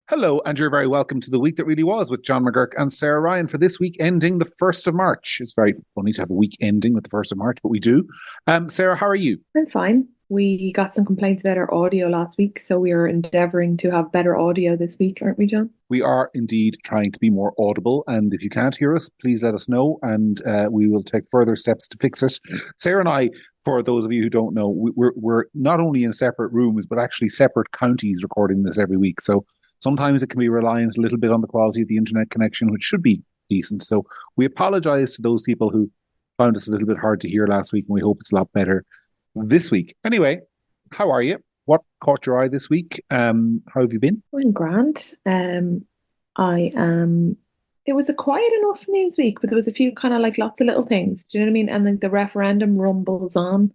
Hello, and you're very welcome to the week that really was with John McGurk and Sarah Ryan for this week ending the 1st of March. It's very funny to have a week ending with the 1st of March, but we do. Sarah, how are you? I'm fine. We got some complaints about our audio last week, so we are endeavouring to have better audio this week, aren't we, John? We are indeed trying to be more audible, and if you can't hear us, please let us know, and we will take further steps to fix it. Sarah and I, for those of you who don't know, we're not only in separate rooms, but actually separate counties recording this every week. So sometimes it can be reliant a little bit on the quality of the internet connection, which should be decent. So we apologize to those people who found us a little bit hard to hear last week, and we hope it's a lot better this week. Anyway, how are you? What caught your eye this week? How have you been? I'm grand. I am. It was a quiet enough news week, but there was a few kind of like lots of little things. Do you know what I mean? And like the referendum rumbles on.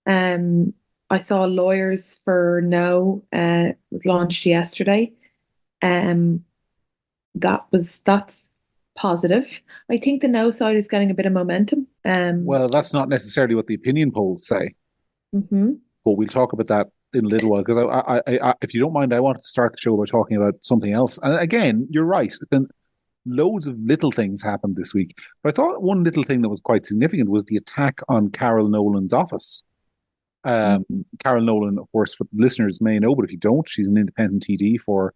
I saw lawyers for no was launched yesterday. Um, that's positive. I think the no side is getting a bit of momentum. Well, that's not necessarily what the opinion polls say, Mhm. but we'll talk about that in a little while. Because if you don't mind, I wanted to start the show by talking about something else. And again, you're right. Then loads of little things happened this week, but I thought one little thing that was quite significant was the attack on Carol Nolan's office. Um, Carol Nolan, of course, for listeners may know, but if you don't, she's an independent TD for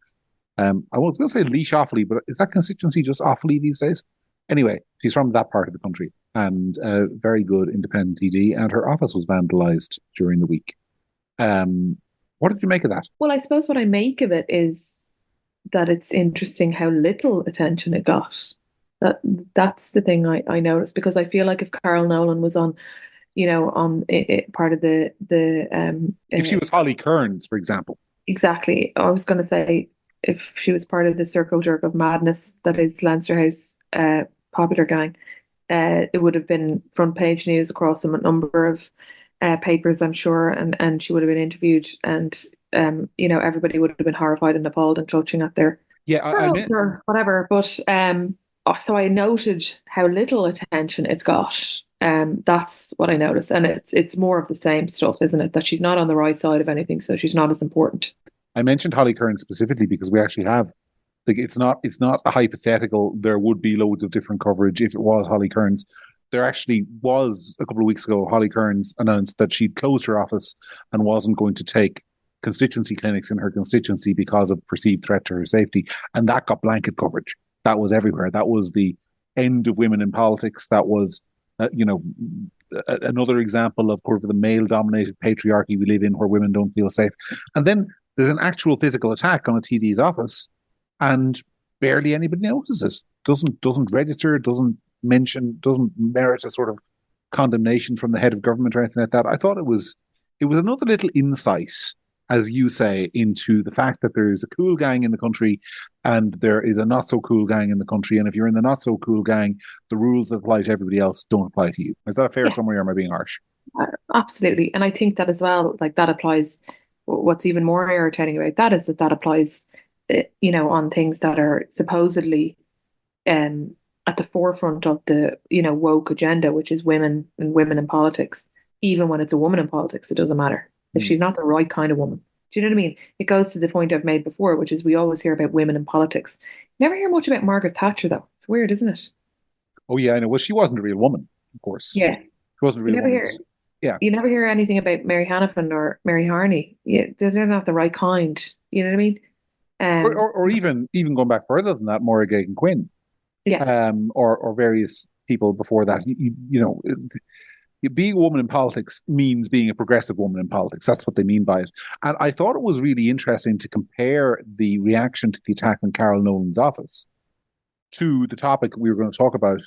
I was going to say Leash Offaly, but is that constituency just Offaly these days? Anyway, she's from that part of the country and a very good independent TD, and her office was vandalised during the week. What did you make of that? Well, I suppose what I make of it is that it's interesting how little attention it got. That that's the thing I noticed because I feel like if Carol Nolan was on, on part of If she was Holly Kearns, for example. exactly, I was going to say if she was part of the circle jerk of madness that is Leinster House popular gang, it would have been front page news across a number of papers, I'm sure, and she would have been interviewed, and everybody would have been horrified and appalled and clutching at their Yeah, I pearls meant or whatever. But so I noted how little attention it got. That's what I noticed, and it's more of the same stuff, isn't it? That she's not on the right side of anything, so she's not as important. I mentioned Holly Kearns specifically because we actually have like it's not a hypothetical. There would be loads of different coverage if it was Holly Kearns. There actually was a couple of weeks ago. Holly Kearns announced that she'd closed her office and wasn't going to take constituency clinics in her constituency because of perceived threat to her safety, and that got blanket coverage. That was everywhere. That was the end of women in politics. That was, another example of sort of the male-dominated patriarchy we live in, where women don't feel safe. And then there's an actual physical attack on a TD's office, and barely anybody notices it. Doesn't register, doesn't mention, doesn't merit a sort of condemnation from the head of government or anything like that. I thought it was another little insight, as you say, into the fact that there is a cool gang in the country and there is a not so cool gang in the country. And if you're in the not so cool gang, the rules that apply to everybody else don't apply to you. Is that a fair Yeah, summary, or am I being harsh? absolutely. And I think that as well, like that applies. What's even more irritating about that is that that applies, on things that are supposedly um, at the forefront of the, woke agenda, which is women and women in politics. Even when it's a woman in politics, it doesn't matter if Mm. she's not the right kind of woman. Do you know what I mean? It goes to the point I've made before, which is we always hear about women in politics. Never hear much about Margaret Thatcher, though. It's weird, isn't it? Oh yeah, I know. Well, she wasn't a real woman, of course. Yeah. She wasn't a You real never woman. hear Yeah, you never hear anything about Mary Hannafin or Mary Harney. Yeah, they're not the right kind. You know what I mean? or, Um, or, or even going back further than that, Maura Gagan Quinn, yeah, or various people before that. Being a woman in politics means being a progressive woman in politics. That's what they mean by it. And I thought it was really interesting to compare the reaction to the attack on Carol Nolan's office to the topic we were going to talk about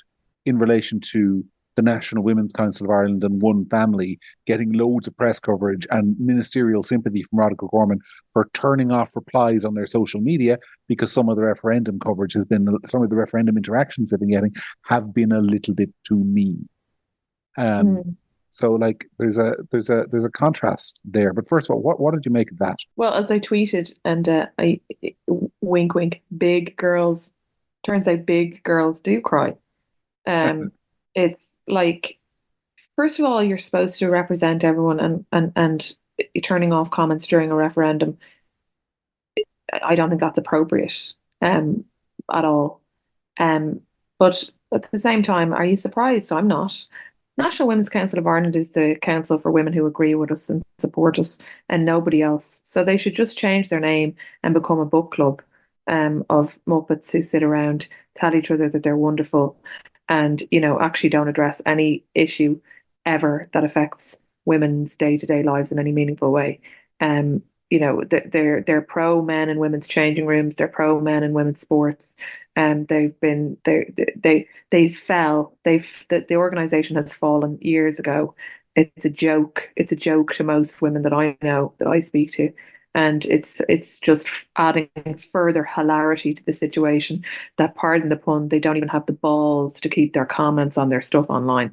in relation to the National Women's Council of Ireland and One Family getting loads of press coverage and ministerial sympathy from Roderick O'Gorman for turning off replies on their social media because some of the referendum coverage has been, some of the referendum interactions they've been getting have been a little bit too mean. Um, mm. so like there's a contrast there. But first of all, what did you make of that? Well, as I tweeted, and I wink, wink, big girls. Turns out big girls do cry. Um, it's like, first of all, you're supposed to represent everyone, and turning off comments during a referendum I don't think that's appropriate at all. Um, but at the same time, are you surprised? I'm not. National Women's Council of Ireland is the council for women who agree with us and support us, and nobody else. So they should just change their name and become a book club of Muppets who sit around, tell each other that they're wonderful, and actually don't address any issue ever that affects women's day-to-day lives in any meaningful way. They're pro men and women's changing rooms. They're pro men and women's sports. And they fell. The organization has fallen years ago. It's a joke. It's a joke to most women that I know, that I speak to, and it's just adding further hilarity to the situation. That, pardon the pun, they don't even have the balls to keep their comments on their stuff online.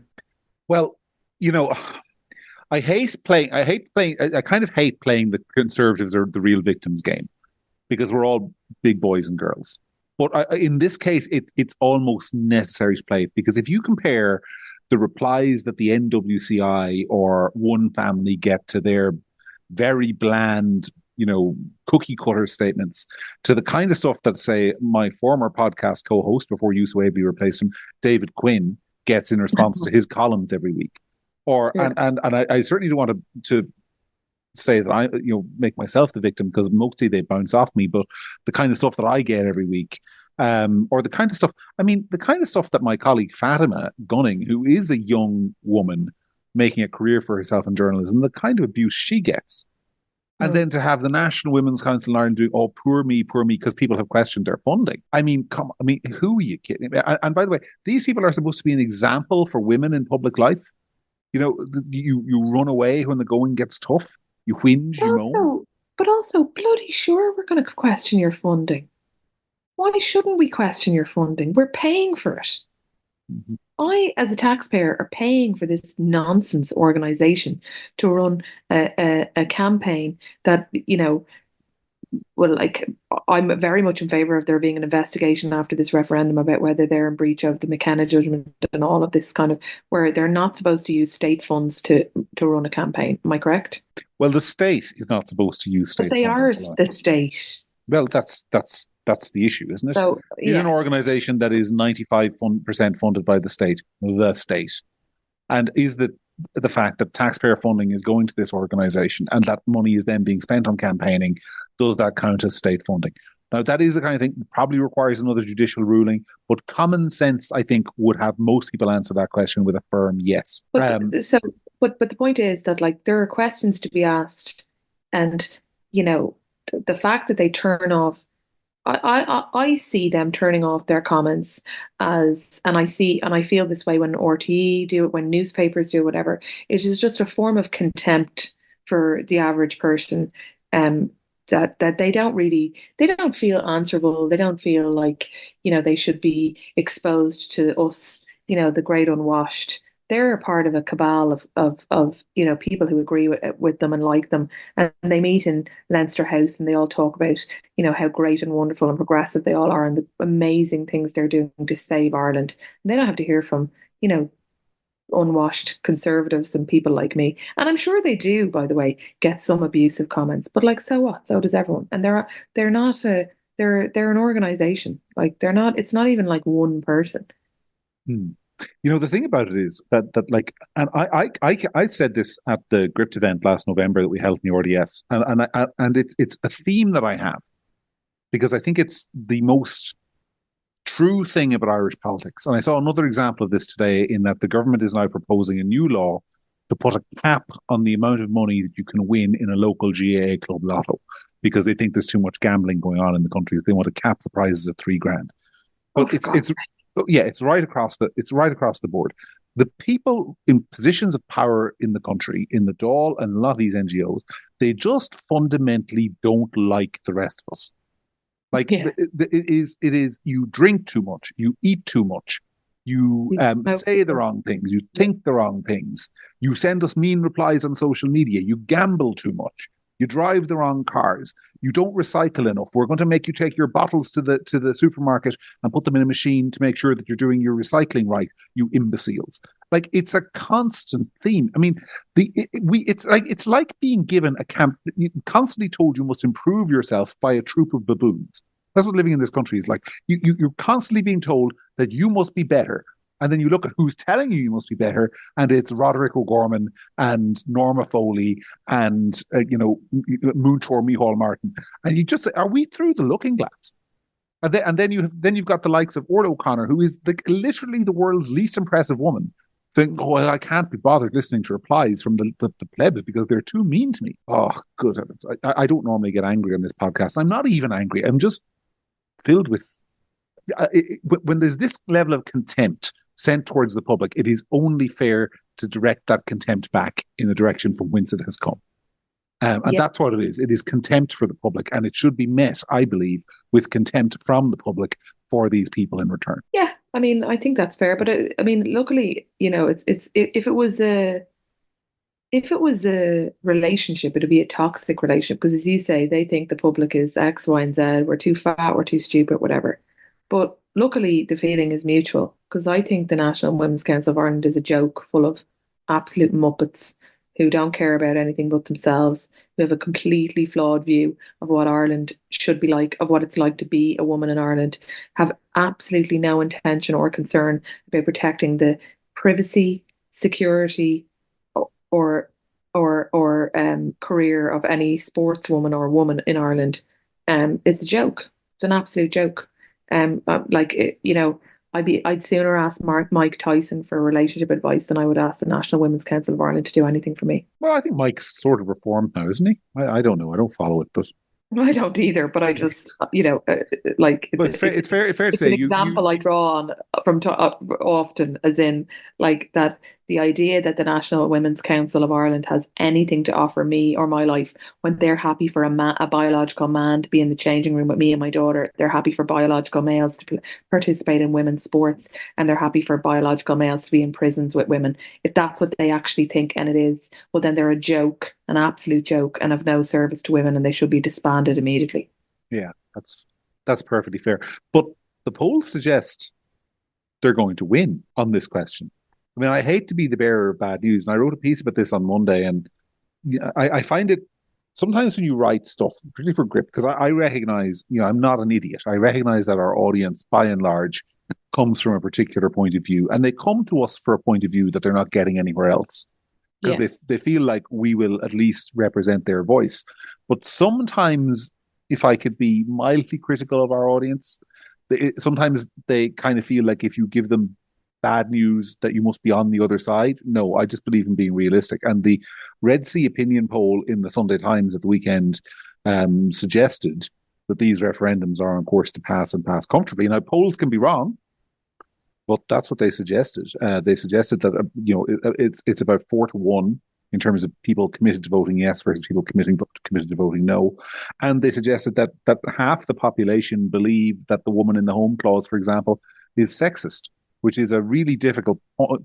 Well, I kind of hate playing the Conservatives or the real victims game, because we're all big boys and girls. But in this case, it's almost necessary to play it, because if you compare the replies that the NWCI or One Family get to their very bland, cookie cutter statements, to the kind of stuff that, say, my former podcast co-host before Yusuf Wabley replaced him, David Quinn, gets in response to his columns every week. And I certainly don't want to say that I make myself the victim, because mostly they bounce off me, but the kind of stuff that I get every week, or the kind of stuff that my colleague Fatima Gunning, who is a young woman making a career for herself in journalism, the kind of abuse she gets. And then to have the National Women's Council in Ireland do, oh, poor me, because people have questioned their funding. Who are you kidding? And by the way, these people are supposed to be an example for women in public life. You run away when the going gets tough. You whinge, you moan. But also, bloody sure, we're going to question your funding. Why shouldn't we question your funding? We're paying for it. Mm-hmm. I, as a taxpayer, are paying for this nonsense organisation to run a campaign that, I'm very much in favour of there being an investigation after this referendum about whether they're in breach of the McKenna judgment and all of this kind of, where they're not supposed to use state funds to run a campaign. Am I correct? Well, the state is not supposed to use state funds. But they are the state. Well, that's the issue, isn't it? So, it's an organisation that is 95% funded by the state, and is the fact that taxpayer funding is going to this organisation and that money is then being spent on campaigning, does that count as state funding? Now, that is the kind of thing that probably requires another judicial ruling, but common sense, I think, would have most people answer that question with a firm yes. But the point is that, there are questions to be asked, and the fact that they turn off, I see them turning off their comments and I feel this way when RTE do it, when newspapers do whatever. It is just a form of contempt for the average person, that they don't feel answerable. They don't feel like, they should be exposed to us, the great unwashed. They're a part of a cabal of people who agree with them and like them, and they meet in Leinster House and they all talk about how great and wonderful and progressive they all are and the amazing things they're doing to save Ireland. And they don't have to hear from unwashed conservatives and people like me. And I'm sure they do, by the way, get some abusive comments, but so what? So does everyone. And they're an organisation. It's not even one person. The thing about it is that and I said this at the Gript event last November that we held in the RDS, and it's a theme that I have, because I think it's the most true thing about Irish politics. And I saw another example of this today, in that the government is now proposing a new law to put a cap on the amount of money that you can win in a local GAA club lotto, because they think there's too much gambling going on in the country. They want to cap the prizes at $3,000. But it's right across the board. The people in positions of power in the country, in the Dáil and a lot of these NGOs, they just fundamentally don't like the rest of us. It is you drink too much, you eat too much, you say the wrong things, you think the wrong things, you send us mean replies on social media, you gamble too much, you drive the wrong cars, you don't recycle enough. We're going to make you take your bottles to the supermarket and put them in a machine to make sure that you're doing your recycling right, you imbeciles. Like it's a constant theme. I mean, it's like being given a camp, constantly told you must improve yourself by a troop of baboons. That's what living in this country is like. You're constantly being told that you must be better. And then you look at who's telling you must be better, and it's Roderick O'Gorman and Norma Foley and Moonshore Mihal Martin, and you just say, "Are we through the looking glass?" And then you've got the likes of Orla O'Connor, who is literally the world's least impressive woman, saying, "Oh, well, I can't be bothered listening to replies from the plebs because they're too mean to me." Oh, good heavens! I don't normally get angry on this podcast. I'm not even angry. I'm just filled with when there's this level of contempt sent towards the public, it is only fair to direct that contempt back in the direction from whence it has come. And that's what it is. It is contempt for the public, and it should be met, I believe, with contempt from the public for these people in return. Yeah, I mean, I think that's fair. But I mean, luckily, it's if it was a relationship, it'd be a toxic relationship because, as you say, they think the public is X, Y, and Z. We're too fat, we're too stupid, whatever. But luckily, the feeling is mutual because I think the National Women's Council of Ireland is a joke full of absolute muppets who don't care about anything but themselves, who have a completely flawed view of what Ireland should be like, of what it's like to be a woman in Ireland, have absolutely no intention or concern about protecting the privacy, security, or career of any sportswoman or woman in Ireland. It's a joke. It's an absolute joke. I'd sooner ask Mike Tyson for relationship advice than I would ask the National Women's Council of Ireland to do anything for me. Well, I think Mike's sort of reformed now, isn't he? I don't know. I don't follow it, but I don't either. But I just, it's fair to say an example I draw on from often, as in like that. The idea that the National Women's Council of Ireland has anything to offer me or my life when they're happy for a biological man to be in the changing room with me and my daughter, they're happy for biological males to participate in women's sports, and they're happy for biological males to be in prisons with women. If that's what they actually think, and it is, well, then they're a joke, an absolute joke, and of no service to women, and they should be disbanded immediately. Yeah, that's perfectly fair. But the polls suggest they're going to win on this question. I mean, I hate to be the bearer of bad news, and I wrote a piece about this on Monday, and I find it sometimes when you write stuff, particularly for Gript, because I recognize, I'm not an idiot. I recognize that our audience, by and large, comes from a particular point of view, and they come to us for a point of view that they're not getting anywhere else, because they feel like we will at least represent their voice. But sometimes, if I could be mildly critical of our audience, sometimes they kind of feel like if you give them bad news that you must be on the other side. No, I just believe in being realistic. And the Red Sea opinion poll in the Sunday Times at the weekend suggested that these referendums are on course to pass and pass comfortably. Now, polls can be wrong, but that's what they suggested. They suggested that it's about 4-1 in terms of people committed to voting yes versus people committed to voting no. And they suggested that half the population believe that the woman in the home clause, for example, is sexist, which is a really difficult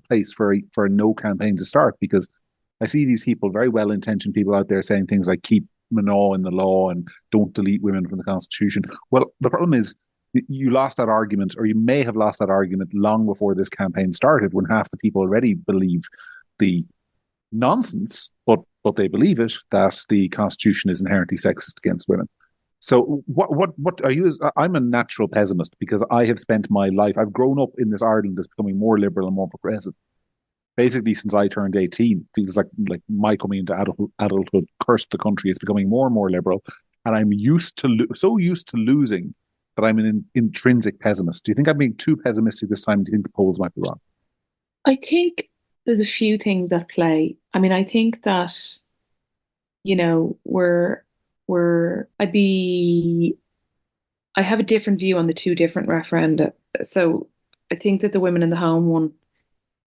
place for a no campaign to start, because I see these people, very well-intentioned people out there, saying things like keep Manaw in the law and don't delete women from the Constitution. Well, the problem is you lost that argument, or you may have lost that argument long before this campaign started, when half the people already believe the nonsense, but they believe it, that the Constitution is inherently sexist against women. So what are you? I'm a natural pessimist because I have spent my life, I've grown up in this Ireland that's becoming more liberal and more progressive. Basically, since I turned 18, feels like my coming into adulthood cursed the country. It's becoming more and more liberal, and I'm so used to losing that I'm an intrinsic pessimist. Do you think I'm being too pessimistic this time? Do you think the polls might be wrong? I think there's a few things at play. I mean, I think that I have a different view on the two different referenda. So I think that the women in the home one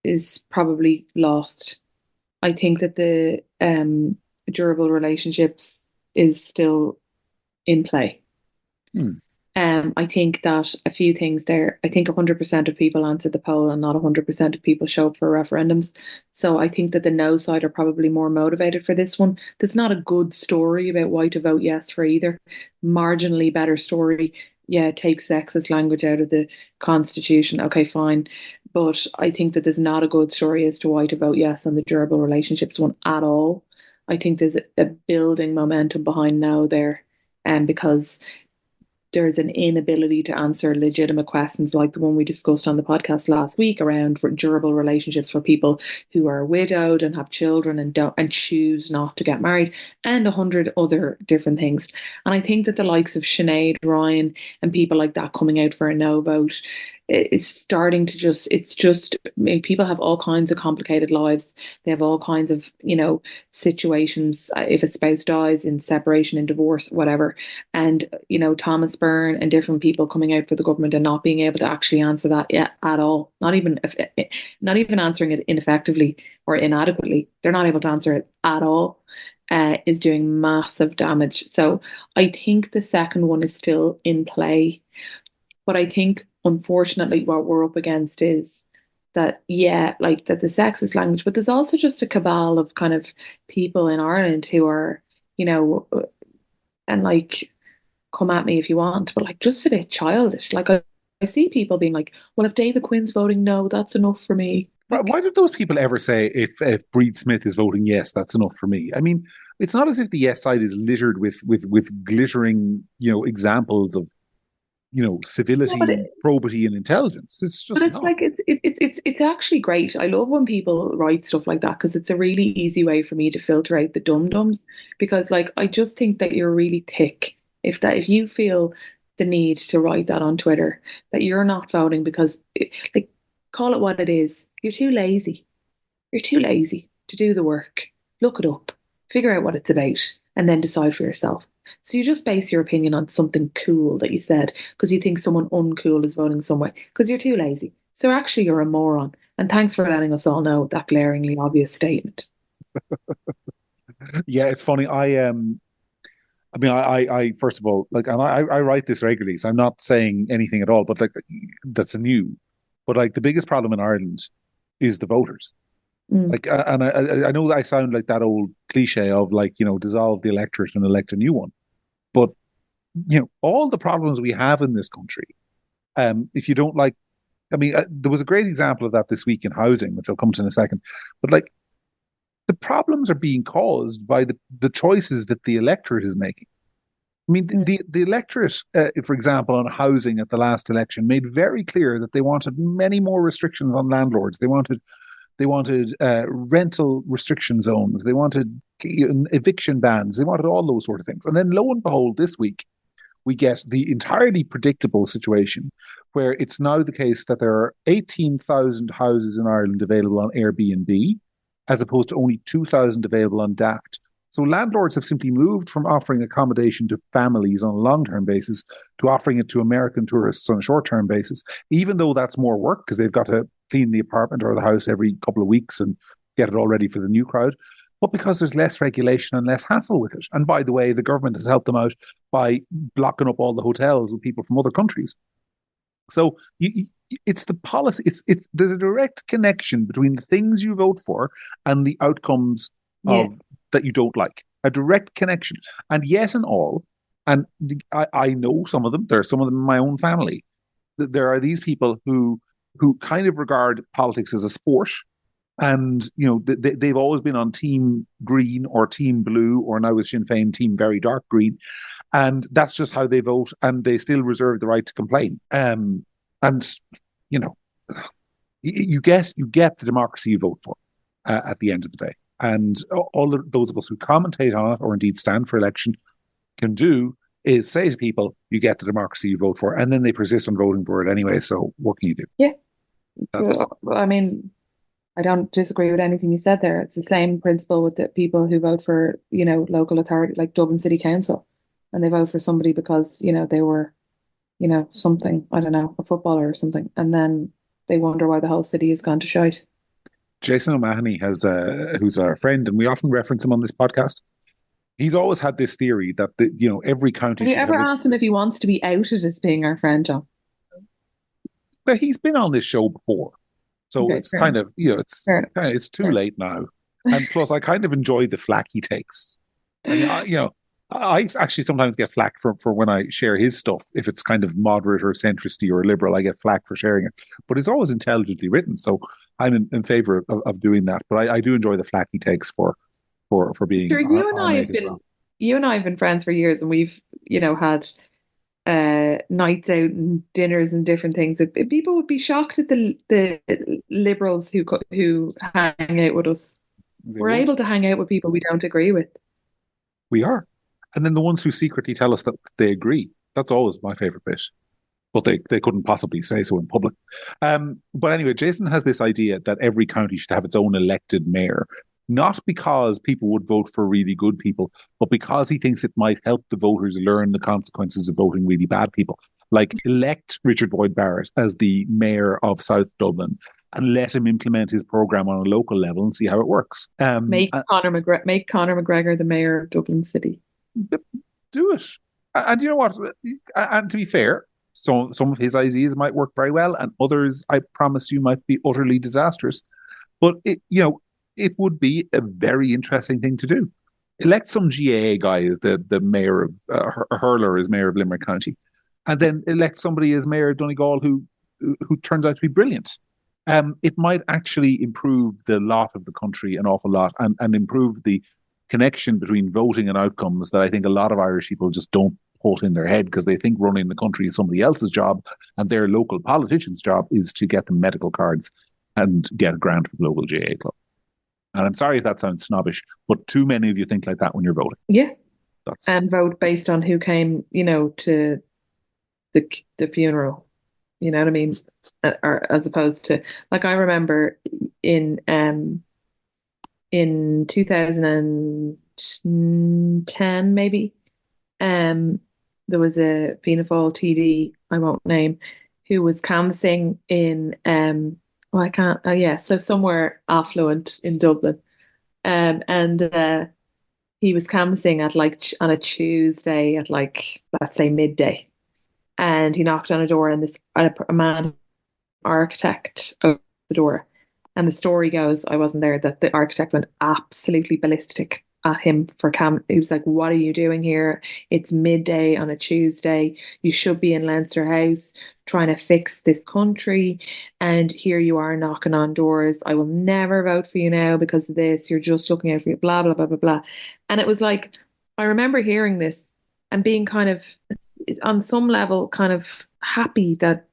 is probably lost. I think that the durable relationships is still in play. I think that a few things there. I think 100% of people answered the poll and not 100% of people show up for referendums. So I think that the no side are probably more motivated for this one. There's not a good story about why to vote yes for either. Marginally better story. Yeah, take sexist language out of the Constitution. Okay, fine. But I think that there's not a good story as to why to vote yes on the durable relationships one at all. I think there's a building momentum behind now there, and because there's an inability to answer legitimate questions like the one we discussed on the podcast last week around durable relationships for people who are widowed and have children and don't and choose not to get married, and 100 other different things. And I think that the likes of Sinead Ryan and people like that coming out for a no vote is starting to I mean, people have all kinds of complicated lives. They have all kinds of, situations. If a spouse dies in separation and divorce, whatever, and Thomas Byrne and different people coming out for the government and not being able to actually answer that yet at all, not even answering it ineffectively or inadequately, they're not able to answer it at all, is doing massive damage. So I think the second one is still in play, but I think unfortunately what we're up against is that, yeah, like that the sexist language, but there's also just a cabal of kind of people in Ireland who are, and like, come at me if you want, but like just a bit childish. Like I see people being like, well, if David Quinn's voting no, that's enough for me. Why did those people ever say if Breed Smith is voting yes, that's enough for me? I mean, it's not as if the yes side is littered with glittering, examples of civility, probity, and intelligence. It's just not. Like it's actually great. I love when people write stuff like that because it's a really easy way for me to filter out the dum-dums, because like I just think that you're really thick if you feel the need to write that on Twitter, that you're not voting because like, call it what it is. You're too lazy. You're too lazy to do the work. Look it up, figure out what it's about, and then decide for yourself. So you just base your opinion on something cool that you said because you think someone uncool is voting some way because you're too lazy. So actually you're a moron. And thanks for letting us all know that glaringly obvious statement. Yeah, it's funny. I first of all, like, and I write this regularly, so I'm not saying anything at all, but like, that's new. But like, the biggest problem in Ireland is the voters. Like, and I know that I sound like that old cliche of like, dissolve the electorate and elect a new one. But, all the problems we have in this country, if you don't like, I mean, there was a great example of that this week in housing, which I'll come to in a second. But like, the problems are being caused by the choices that the electorate is making. I mean, the electorate, for example, on housing at the last election made very clear that they wanted many more restrictions on landlords. They wanted rental restriction zones. They wanted eviction bans. They wanted all those sort of things. And then lo and behold, this week, we get the entirely predictable situation where it's now the case that there are 18,000 houses in Ireland available on Airbnb, as opposed to only 2,000 available on Daft. So landlords have simply moved from offering accommodation to families on a long-term basis to offering it to American tourists on a short-term basis, even though that's more work because they've got to clean the apartment or the house every couple of weeks and get it all ready for the new crowd. But because there's less regulation and less hassle with it. And by the way, the government has helped them out by blocking up all the hotels with people from other countries. So it's the policy. There's a direct connection between the things you vote for and the outcomes of that you don't like. A direct connection. And yet and all, and I know some of them. There are some of them in my own family. There are these people who kind of regard politics as a sport. And, they've always been on Team Green or Team Blue, or now with Sinn Féin, Team Very Dark Green. And that's just how they vote. And they still reserve the right to complain. And, you get the democracy you vote for at the end of the day. And all those of us who commentate on it, or indeed stand for election, can do is say to people, you get the democracy you vote for. And then they persist on voting for it anyway. So what can you do? Yeah. I mean, I don't disagree with anything you said there. It's the same principle with the people who vote for, local authority, like Dublin City Council, and they vote for somebody because, they were, something, I don't know, a footballer or something. And then they wonder why the whole city has gone to shite. Jason O'Mahony who's our friend, and we often reference him on this podcast. He's always had this theory that, every county. Have you ever asked him if he wants to be outed as being our friend, John? But he's been on this show before. So okay, it's kind of, it's too late now. And plus, I kind of enjoy the flack he takes. I mean, I actually sometimes get flack for when I share his stuff. If it's kind of moderate or centristy or liberal, I get flack for sharing it. But it's always intelligently written, so I'm in favor of doing that. But I do enjoy the flack he takes for being Sure, our mate as well. you and I have been friends for years, and we've, had nights out and dinners and different things. People would be shocked at the liberals who hang out with us. They We're would. able to hang out with people we don't agree with. We are. And then the ones who secretly tell us that they agree. That's always my favorite bit. But they couldn't possibly say so in public. But anyway, Jason has this idea that every county should have its own elected mayor, not because people would vote for really good people, but because he thinks it might help the voters learn the consequences of voting really bad people. Like, elect Richard Boyd Barrett as the mayor of South Dublin and let him implement his program on a local level and see how it works. Make Conor McGregor the mayor of Dublin City. Do it. And you know what? And to be fair, some of his ideas might work very well, and others, I promise you, might be utterly disastrous. But it would be a very interesting thing to do. Elect some GAA guy as the mayor of Hurler as mayor of Limerick County, and then elect somebody as mayor of Donegal who turns out to be brilliant. It might actually improve the lot of the country an awful lot, and improve the connection between voting and outcomes that I think a lot of Irish people just don't put in their head, because they think running the country is somebody else's job, and their local politician's job is to get them medical cards and get a grant from the local GAA club. And I'm sorry if that sounds snobbish, but too many of you think like that when you're voting. Yeah. And vote based on who came, to the funeral. You know what I mean? Or as opposed to, like, I remember in 2010 maybe, there was a Fianna Fáil TD, I won't name, who was canvassing in I can't, yeah, so somewhere affluent in Dublin, and he was canvassing at on a Tuesday at, like, let's say midday, and he knocked on a door, and a man architect opened the door, and the story goes, I wasn't there, that the architect went absolutely ballistic at him for he was like, what are you doing here? It's midday on a Tuesday. You should be in Leinster House trying to fix this country. And here you are knocking on doors. I will never vote for you now because of this. You're just looking out for you, blah, blah, blah, blah, blah. And it was like, I remember hearing this and being kind of, on some level, kind of happy that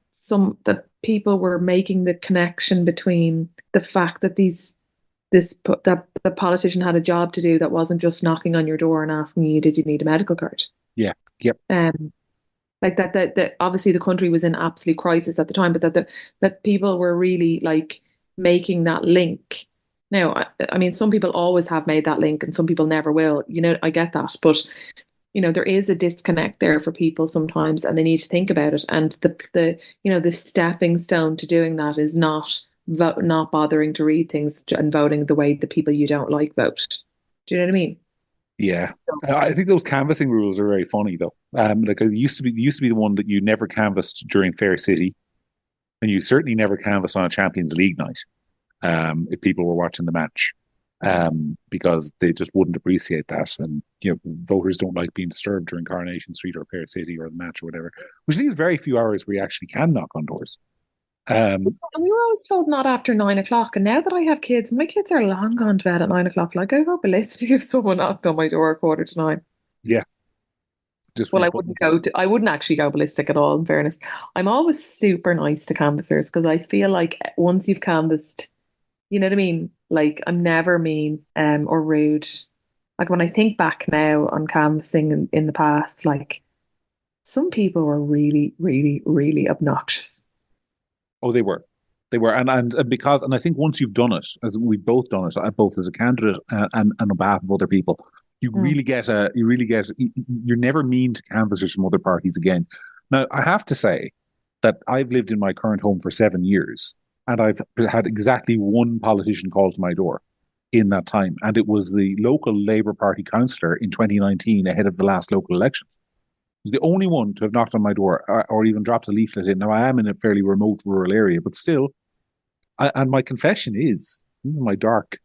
people were making the connection between the fact that that the politician had a job to do that wasn't just knocking on your door and asking you, did you need a medical card? Yeah. Yep. Like that obviously the country was in absolute crisis at the time, but that people were really, like, making that link. Now, I mean, some people always have made that link and some people never will. I get that, but there is a disconnect there for people sometimes, and they need to think about it. And the stepping stone to doing that is not bothering to read things and voting the way the people you don't like vote. Do you know what I mean? Yeah, I think those canvassing rules are very funny though. Like, it used to be the one that you never canvassed during Fair City, and you certainly never canvassed on a Champions League night, if people were watching the match, because they just wouldn't appreciate that. And voters don't like being disturbed during Coronation Street or Fair City or the match or whatever, which leaves very few hours where you actually can knock on doors. And we were always told not after 9 o'clock. And now that I have kids, my kids are long gone to bed at 9 o'clock. Like, I go ballistic if someone knocked on my door at 8:45. Yeah. Well, I wouldn't actually go ballistic at all, in fairness. I'm always super nice to canvassers because I feel like once you've canvassed, you know what I mean? Like, I'm never mean or rude. Like, when I think back now on canvassing in the past, like, some people were really, really, really obnoxious. Oh, they were, and because, and I think once you've done it, as we've both done it, both as a candidate and on behalf of other people, you're never mean to canvassers from other parties again. Now, I have to say that I've lived in my current home for 7 years, and I've had exactly one politician call to my door in that time, and it was the local Labour Party councillor in 2019 ahead of the last local elections. The only one to have knocked on my door or even dropped a leaflet in. Now, I am in a fairly remote rural area, but still, and my confession is, my dark,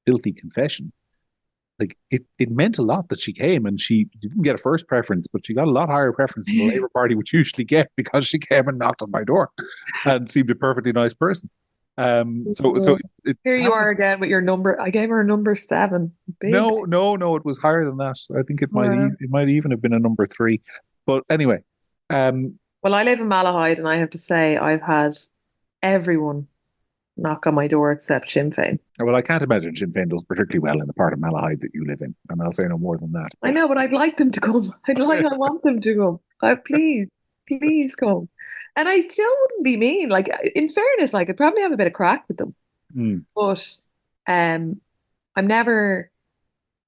filthy confession, it meant a lot that she came, and she didn't get a first preference, but she got a lot higher preference than the Labour Party would usually get because she came and knocked on my door and seemed a perfectly nice person. Here you are again with your number. I gave her a number 7. Big. No, it was higher than that. I think it might even have been a number 3. But anyway, well, I live in Malahide, and I have to say I've had everyone knock on my door except Sinn Féin. Well, I can't imagine Sinn Féin does particularly well in the part of Malahide that you live in, and I'll say no more than that. I know, but I'd like them to come. I want them to come. Please come. And I still wouldn't be mean. Like, in fairness, like, I'd probably have a bit of crack with them. But I'm never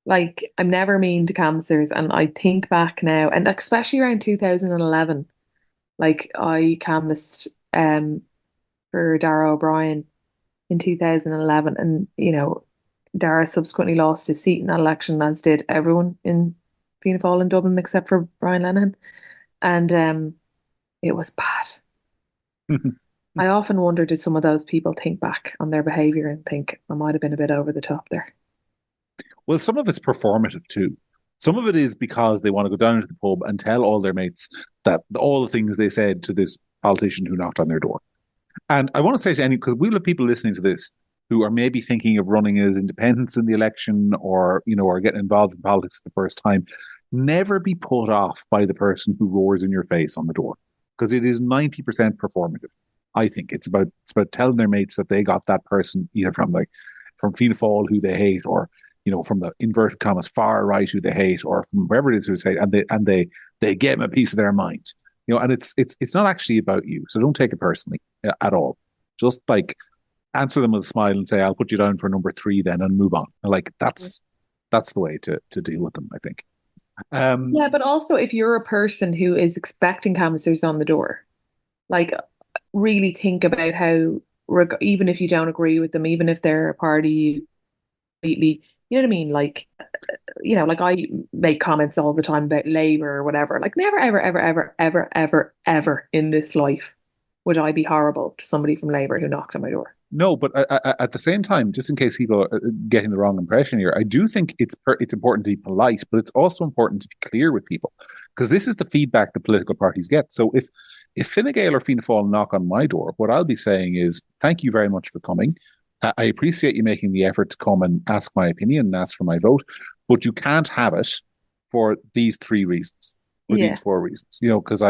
mean to canvassers. And I think back now, and especially around 2011, like, I canvassed for Dara O'Brien in 2011, and Dara subsequently lost his seat in that election, as did everyone in Fianna Fáil in Dublin except for Brian Lenihan, and it was bad. I often wonder, did some of those people think back on their behaviour and think I might have been a bit over the top there? Well, some of it's performative too. Some of it is because they want to go down to the pub and tell all their mates that all the things they said to this politician who knocked on their door. And I want to say to because we'll have people listening to this who are maybe thinking of running as independents in the election, or or getting involved in politics for the first time. Never be put off by the person who roars in your face on the door, because it is 90% performative. I think it's about telling their mates that they got that person either from Fianna Fáil who they hate, or from the inverted commas far right who they hate, or from wherever it is who they hate, and they get them a piece of their mind. And it's not actually about you, so don't take it personally at all. Just answer them with a smile and say, "I'll put you down for number 3 then," and move on. That's the way to deal with them, I think. Yeah, but also if you're a person who is expecting canvassers on the door, really think about how, even if you don't agree with them, even if they're a party completely, you know what I mean? I make comments all the time about Labour or whatever. Never, ever, ever, ever, ever, ever, ever in this life would I be horrible to somebody from Labour who knocked on my door. No, but at the same time, just in case people are getting the wrong impression here, I do think it's important to be polite, but it's also important to be clear with people, because this is the feedback the political parties get. So if Fine Gael or Fianna Fáil knock on my door, what I'll be saying is, thank you very much for coming. I appreciate you making the effort to come and ask my opinion and ask for my vote, but you can't have it for these 3 reasons, or these 4 reasons. Because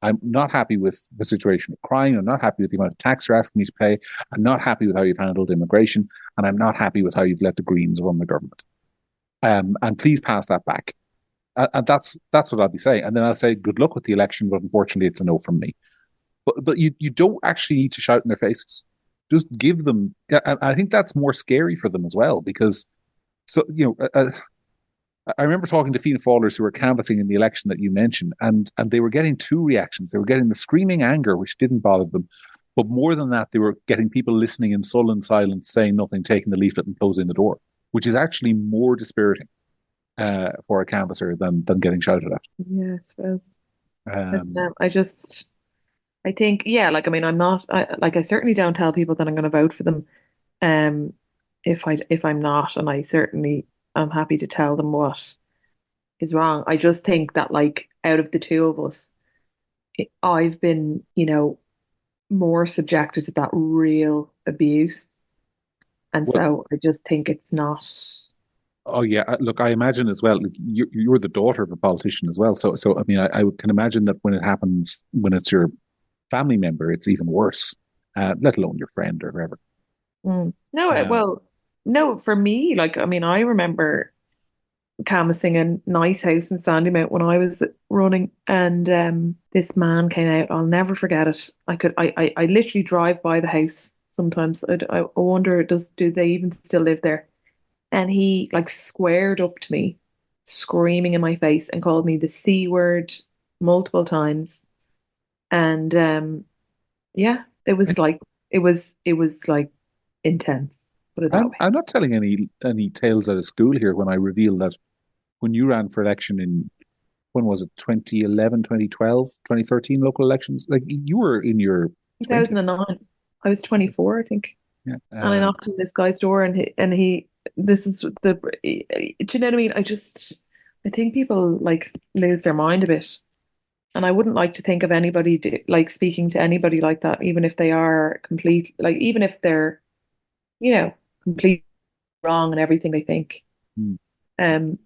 I'm not happy with the situation of crime. I'm not happy with the amount of tax you're asking me to pay. I'm not happy with how you've handled immigration, and I'm not happy with how you've let the Greens run the government. And please pass that back. And that's what I'll be saying. And then I'll say, good luck with the election, but unfortunately, it's a no from me. But you don't actually need to shout in their faces. Just give them. I think that's more scary for them as well, because I remember talking to Fianna Fáilers who were canvassing in the election that you mentioned, and they were getting 2 reactions. They were getting the screaming anger, which didn't bother them, but more than that, they were getting people listening in sullen silence, saying nothing, taking the leaflet and closing the door, which is actually more dispiriting for a canvasser than getting shouted at. Yeah, I suppose. I think, yeah, I'm not, I certainly don't tell people that I'm going to vote for them. If I'm not, and I certainly am happy to tell them what is wrong. I just think that, out of the 2 of us, I've been, more subjected to that real abuse, and so I just think it's not. Oh yeah, look, I imagine as well. You're the daughter of a politician as well, so I mean, I can imagine that when it happens, when it's your family member, it's even worse, let alone your friend or whoever. No, for me, I remember canvassing a nice house in Sandymount when I was running, and this man came out. I'll never forget it. I literally drive by the house sometimes. I wonder, do they even still live there? And he squared up to me, screaming in my face, and called me the C word multiple times. And it was intense. I'm not telling any tales out of school here when I reveal that when you ran for election in, when was it, 2011, 2012, 2013 local elections, you were in your 2009. 20s. I was 24, I think. Yeah. And I knocked on this guy's door, and he this is the, do you know what I mean? I think people like lose their mind a bit. And I wouldn't like to think of anybody like speaking to anybody like that, even if they are complete, like even if they're, completely wrong in everything they think. Mm.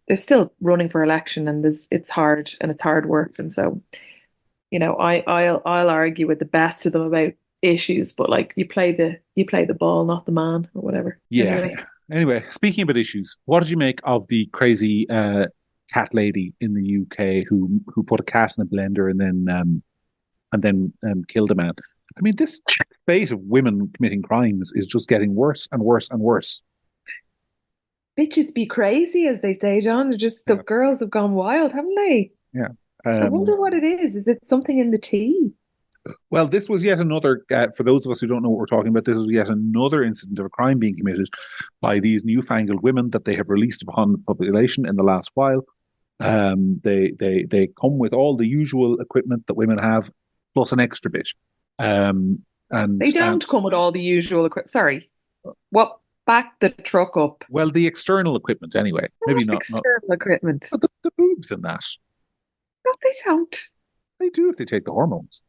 They're still running for election, and it's hard and it's hard work. And so, I'll argue with the best of them about issues, but like you play the ball, not the man, or whatever. Yeah. Anyway, Anyway, speaking about issues, what did you make of the crazy cat lady in the UK who put a cat in a blender and then killed a man? I mean, this spate of women committing crimes is just getting worse and worse and worse. bitches be crazy, as they say, John. They're just, the Yeah. girls have gone wild, haven't they? Yeah. I wonder what it is. Is it something in the tea? Well, this was yet another, for those of us who don't know what we're talking about, this was yet another incident of a crime being committed by these newfangled women that they have released upon the population in the last while. They come with all the usual equipment that women have, plus an extra bit. And They don't come with all the usual equipment. Sorry. What? Back the truck up. Well, the external equipment anyway. Maybe not external equipment. But the boobs in that. No, they don't. They do if they take the hormones.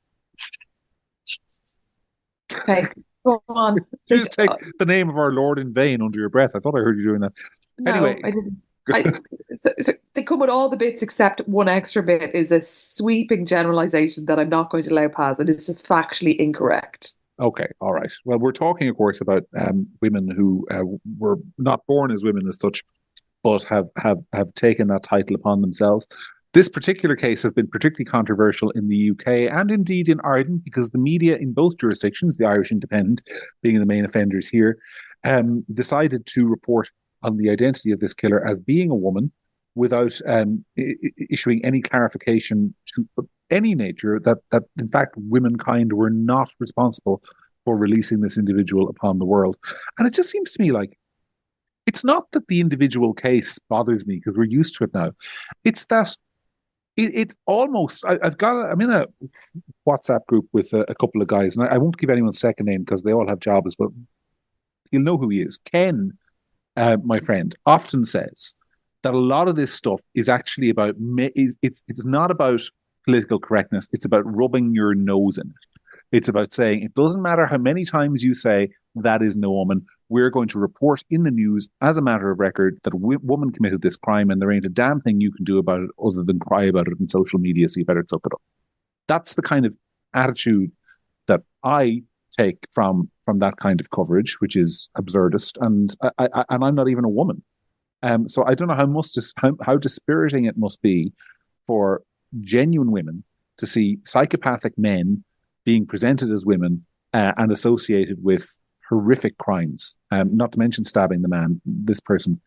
Okay, go on. You just take the name of our Lord in vain under your breath. I thought I heard you doing that. No, anyway, I didn't. So they come with all the bits except one extra bit is a sweeping generalization that I'm not going to allow pass. It is just factually incorrect. Okay, all right. Well, we're talking, of course, about women who were not born as women as such, but have taken that title upon themselves. This particular case has been particularly controversial in the UK and indeed in Ireland because the media in both jurisdictions, the Irish Independent being the main offenders here, decided to report on the identity of this killer as being a woman without issuing any clarification to any nature that in fact womankind were not responsible for releasing this individual upon the world. And it just seems to me like it's not that the individual case bothers me because we're used to it now. It's that it's almost, I'm in a WhatsApp group with a couple of guys, and I won't give anyone's second name because they all have jobs, but you'll know who he is. Ken, my friend, often says that a lot of this stuff is actually about, it's not about political correctness, it's about rubbing your nose in it. It's about saying, it doesn't matter how many times you say that is no woman, we're going to report in the news as a matter of record that a woman committed this crime and there ain't a damn thing you can do about it other than cry about it in social media, so you better suck it up. That's the kind of attitude that I take from that kind of coverage, which is absurdist, and I'm not even a woman. So I don't know how dispiriting it must be for genuine women to see psychopathic men being presented as women and associated with horrific crimes, not to mention stabbing the man. This person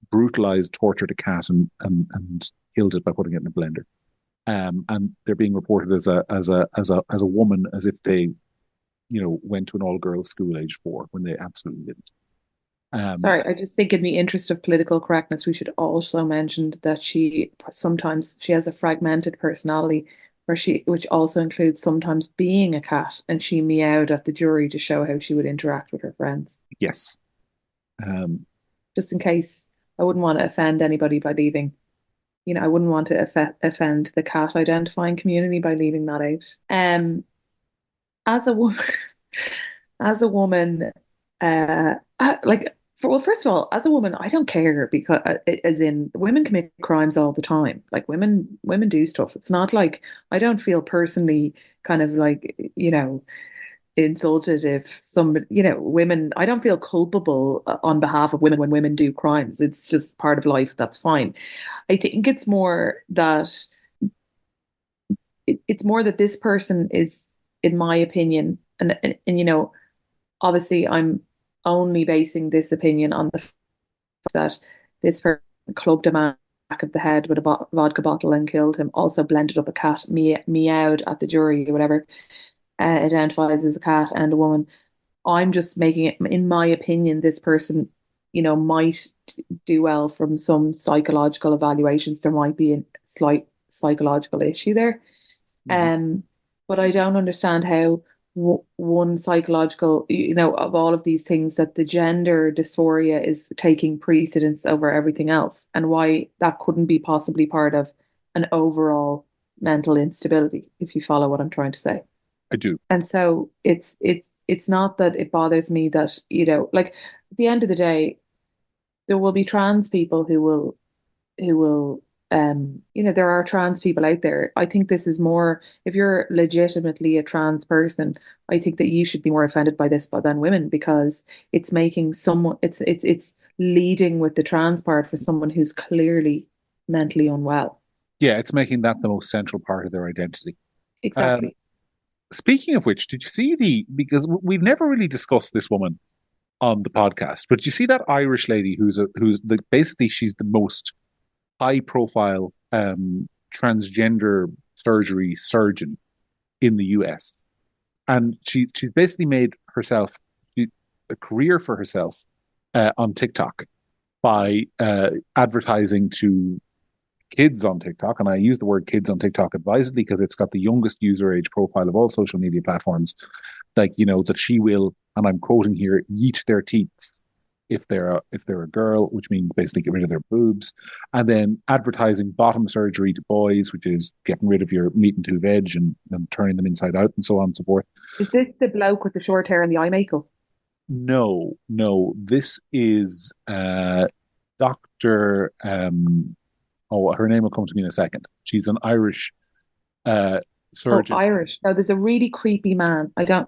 brutalized, tortured a cat and killed it by putting it in a blender. And they're being reported as a woman, as if they, went to an all-girls school age 4 when they absolutely didn't. Sorry, I just think in the interest of political correctness, we should also mention that she has a fragmented personality which also includes sometimes being a cat, and she meowed at the jury to show how she would interact with her friends. Yes. Just in case, I wouldn't want to offend anybody by leaving. I wouldn't want to offend the cat identifying community by leaving that out. As a woman, first of all, as a woman, I don't care because, as in, women commit crimes all the time. Like women do stuff. It's not like I don't feel personally kind of like, insulted if somebody, women, I don't feel culpable on behalf of women when women do crimes. It's just part of life. That's fine. I think it's more that it's more that this person is, in my opinion, and obviously I'm only basing this opinion on the fact that this person clubbed a man back of the head with a vodka bottle and killed him, also blended up a cat, meowed at the jury or whatever, identifies as a cat and a woman. I'm just making it, in my opinion, this person, might do well from some psychological evaluations. There might be a slight psychological issue there. But I don't understand how one psychological, of all of these things, that the gender dysphoria is taking precedence over everything else, and why that couldn't be possibly part of an overall mental instability, if you follow what I'm trying to say. I do. And so it's not that it bothers me that, like at the end of the day, there will be trans people who will there are trans people out there. I think this is more, if you're legitimately a trans person, I think that you should be more offended by this than women, because it's making someone, it's leading with the trans part for someone who's clearly mentally unwell. Yeah, it's making that the most central part of their identity. Um, Exactly. Speaking of which, did you see because we've never really discussed this woman on the podcast, but you see that Irish lady basically she's the most high profile transgender surgery surgeon in the US. And she's basically made herself a career for herself on TikTok by advertising to kids on TikTok. And I use the word kids on TikTok advisedly because it's got the youngest user age profile of all social media platforms. Like, that she will, and I'm quoting here, yeet their teats if they're a girl, which means basically get rid of their boobs, and then advertising bottom surgery to boys, which is getting rid of your meat and two veg and turning them inside out and so on and so forth. Is this the bloke with the short hair and the eye makeup? No, this is Dr. Oh, her name will come to me in a second. She's an Irish Oh, surgeon. Irish. No, there's a really creepy man. I don't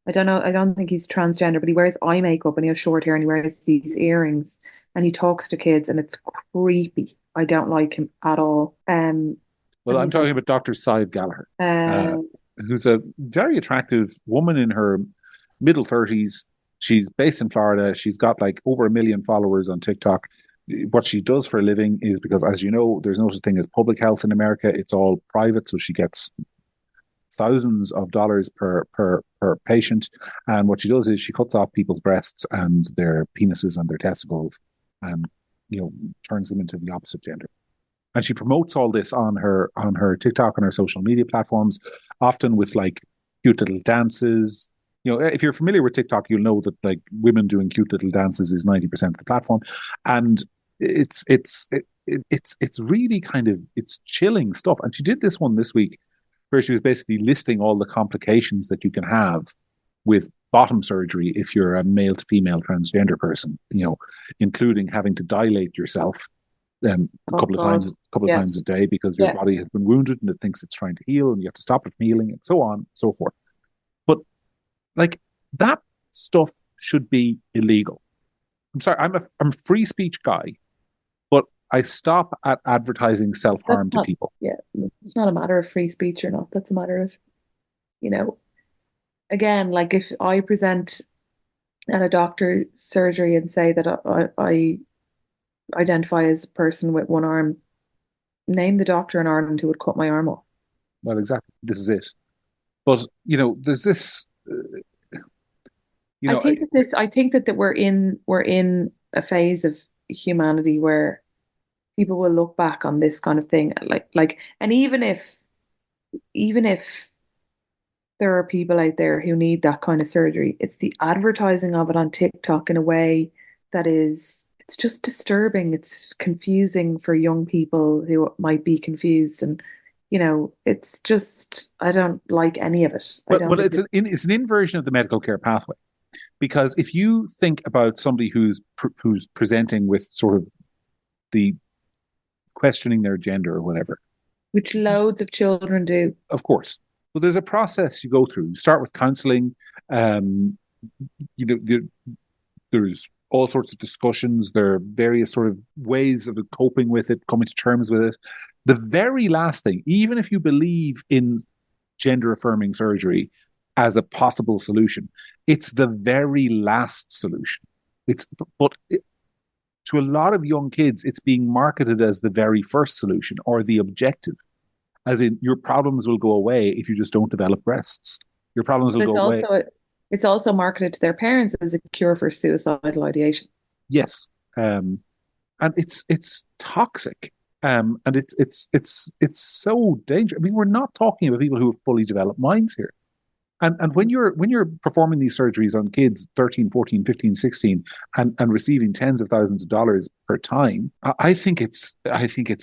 know. I don't think he's transgender, but he wears eye makeup and he has short hair and he wears these earrings and he talks to kids and it's creepy. I don't like him at all. Well, And I'm he's like, talking about Dr. Syed Gallagher, uh, uh, who's a very attractive woman in her middle 30s. She's based in Florida. She's got like over 1 million followers on TikTok. What she does for a living is, because, as you know, there's no such thing as public health in America. It's all private. So she gets thousands of dollars per patient. And what she does is she cuts off people's breasts and their penises and their testicles and, turns them into the opposite gender. And she promotes all this on her TikTok and her social media platforms, often with like cute little dances. If you're familiar with TikTok, you'll know that like women doing cute little dances is 90% of the platform, and it's really kind of, it's chilling stuff. And she did this one this week where she was basically listing all the complications that you can have with bottom surgery if you're a male to female transgender person, including having to dilate yourself a oh couple of God. times, Yeah. a day because your Yeah. body has been wounded and it thinks it's trying to heal and you have to stop it from healing and so on and so forth. But like, that stuff should be illegal. I'm sorry, I'm a free speech guy, but I stop at advertising self That's harm to not, people. yeah, it's not a matter of free speech or not. That's a matter of, you know, again, like if I present at a doctor's surgery and say that I identify as a person with one arm, name the doctor in Ireland who would cut my arm off. Well, exactly. This is it. But there's this. You I know, think that this, I think that we're in a phase of humanity where people will look back on this kind of thing and even if there are people out there who need that kind of surgery, it's the advertising of it on TikTok in a way that it's just disturbing. It's confusing for young people who might be confused, and it's just, I don't like any of it. I don't well, think it's an inversion of the medical care pathway, because if you think about somebody who's presenting with sort of the questioning their gender or whatever, which loads of children do. of course. Well, there's a process you go through. You start with counselling. Um, there's all sorts of discussions. There are various sort of ways of coping with it, coming to terms with it. The very last thing, even if you believe in gender affirming surgery as a possible solution, it's the very last solution. To a lot of young kids, it's being marketed as the very first solution or the objective, as in your problems will go away if you just don't develop breasts. Your problems But will go away. it's also marketed to their parents as a cure for suicidal ideation. Yes, and it's toxic, and it's so dangerous. I mean, we're not talking about people who have fully developed minds here. And when you're performing these surgeries on kids 13, 14, 15, 16 and receiving tens of thousands of dollars per time, I think it's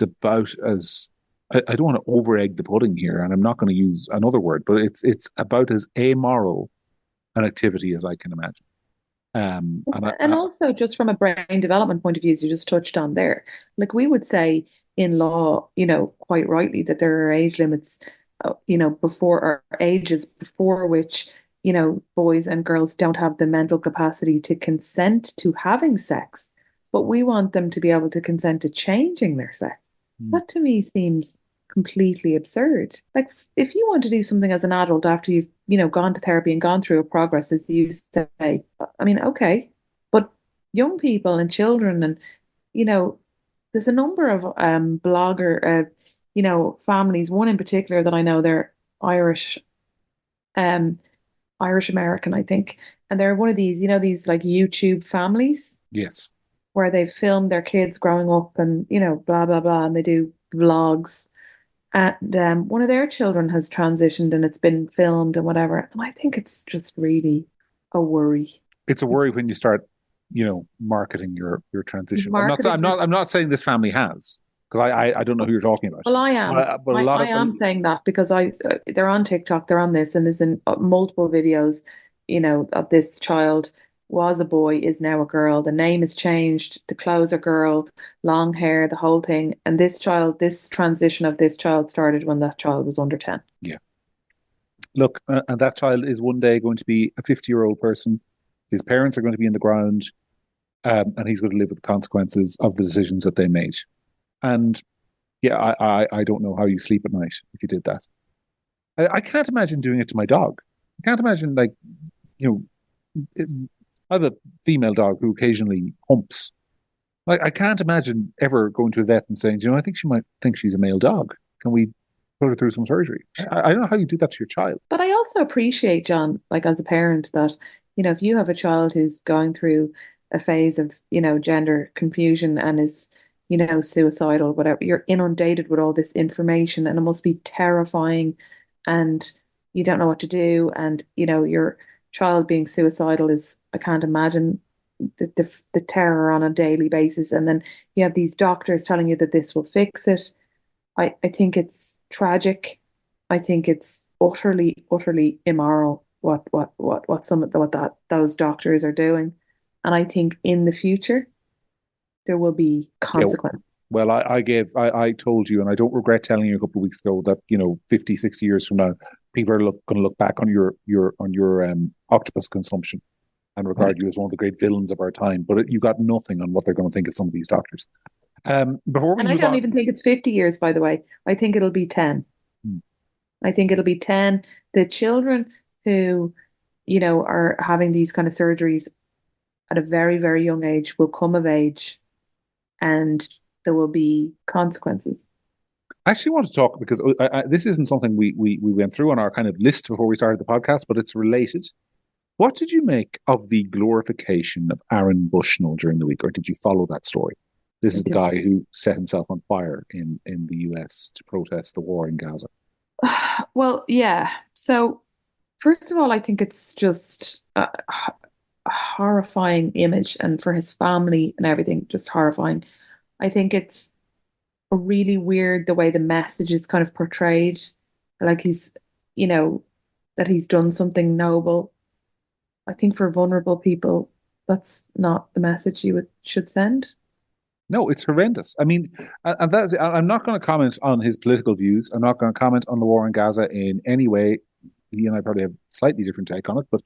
about as I don't want to over egg the pudding here, and I'm not going to use another word, but it's about as amoral an activity as I can imagine. And also, just from a brain development point of view, as you just touched on there, like we would say in law, quite rightly that there are age limits, before or ages before which, boys and girls don't have the mental capacity to consent to having sex, but we want them to be able to consent to changing their sex. That to me seems completely absurd. Like if you want to do something as an adult after you've, gone to therapy and gone through a progress, as you say, I mean, okay, but young people and children and, there's a number of blogger, families, one in particular that I know, they're Irish, um, Irish American, I think. And they're one of these, these like YouTube families Yes. where they've filmed their kids growing up and, blah, blah, blah, and they do vlogs. And one of their children has transitioned and it's been filmed and whatever. And I think it's just really a worry. It's a worry when you start, marketing your transition. Marketing. I'm not saying this family has, because I don't know who you're talking about. Well, I am. But a lot I am saying that because they're on TikTok, they're on this, and there's in multiple videos, of this child was a boy, is now a girl. The name is changed, the clothes are girl, long hair, the whole thing. And this transition of this child started when that child was under 10. Yeah. Look, and that child is one day going to be a 50-year-old person. His parents are going to be in the ground, and he's going to live with the consequences of the decisions that they made. And yeah, I don't know how you sleep at night if you did that. I can't imagine doing it to my dog. I can't imagine, like, I have a female dog who occasionally humps. Like, I can't imagine ever going to a vet and saying, I think she might think she's a male dog. Can we put her through some surgery? I don't know how you do that to your child. But I also appreciate, John, like as a parent, that, if you have a child who's going through a phase of, gender confusion and is, suicidal, whatever, you're inundated with all this information and it must be terrifying and you don't know what to do. And, your child being suicidal is, I can't imagine the terror on a daily basis. And then you have these doctors telling you that this will fix it. I think it's tragic. I think it's utterly, utterly immoral what those doctors are doing. And I think in the future there will be consequences. Yeah. Well, I told you, and I don't regret telling you a couple of weeks ago that 50, 60 years from now, people are going to look back on your octopus consumption and regard you as one of the great villains of our time. But you got nothing on what they're going to think of some of these doctors. Before we and I don't even think it's 50 years, by the way. I think it'll be 10. I think it'll be 10. The children who, are having these kind of surgeries at a very, very young age will come of age and there will be consequences. I actually want to talk, because this isn't something we went through on our kind of list before we started the podcast, but it's related. What did you make of the glorification of Aaron Bushnell during the week, or did you follow that story? This is the guy who set himself on fire in the US to protest the war in Gaza. Well, yeah. So, first of all, I think it's just a horrifying image, and for his family and everything, just horrifying. I think it's really weird the way the message is kind of portrayed, like he's, that he's done something noble. I think for vulnerable people, that's not the message you should send. No, it's horrendous. I mean, and that I'm not going to comment on his political views. I'm not going to comment on the war in Gaza in any way. He and I probably have a slightly different take on it, but